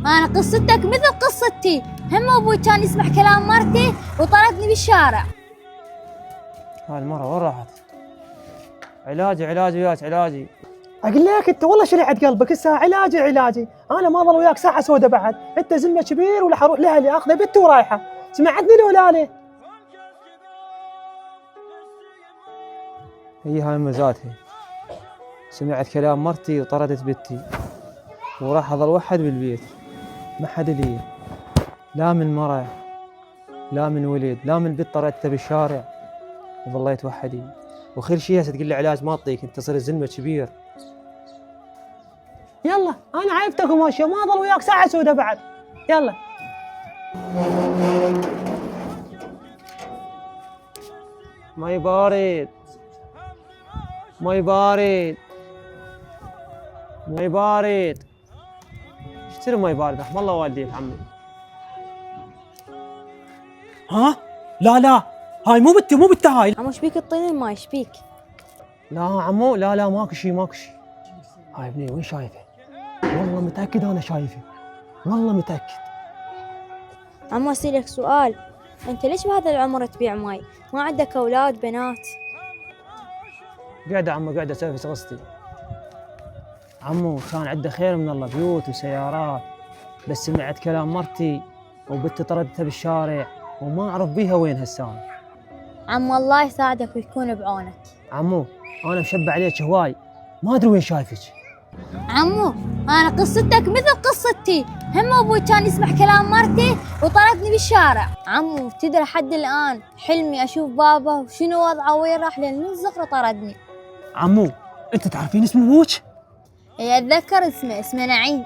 أنا قصتك مثل قصتي. هم أبوي كان يسمع كلام مرتي وطردني بالشارع. هاي المرة وين راحت؟ علاجي وياك علاجي. اقول لك انت والله شريعة قلبك الساعة علاجي. انا ما ظل وياك ساعة سودة بعد، انت زلمة كبير ولا حروح لاهلي اخذ بنتي ورايحة، سمعتني لولا لي؟ هي هاي مزاتها، سمعت كلام مرتي وطردت بنتي وراح أظل وحد بالبيت، ما حد لي، لا من مرة لا من ولد لا من بنت طردته بالشارع وظليت وحدي. وخير شيء هسه تقول لي علاج ما اعطيك، انت صرت زلمة كبير. يلا انا عيفتك وماشية، ما ظل وياك ساعة سودة بعد، يلا. ماي بارد ماي بارد ماي بارد، اشتري ماي بارد رحم الله والديك عمي. ها؟ لا هاي مو بنتي هاي. عمو شبيك تطيني الماي ايش بيك؟ لا عمو لا ماكو شي. هاي ابني وين شايفه؟ والله متأكد انا شايفه، والله متأكد. عمو أسألك سؤال، أنت ليش بهذا العمر تبيع ماي؟ ما عندك أولاد بنات؟ قاعدة عمو قاعدة اسوي قصتي. عمو كان عنده خير من الله، بيوت وسيارات، بس سمعت كلام مرتي وبنتي طردتها بالشارع وما اعرف بيها وين هالساعة. عمو الله يساعدك ويكون بعونك. عمو انا مشبع عليك هواي، ما ادري وين شايفك. عمو أنا قصتك مثل قصتي. هم أبوي كان يسمع كلام مرتي وطردني بالشارع. عمو تدري حد الآن حلمي أشوف بابا وشنو وضعه وين راح، لأن من صغره طردني. عمو انت تعرفين اسم ابوك؟ أتذكر اسمه نعيم.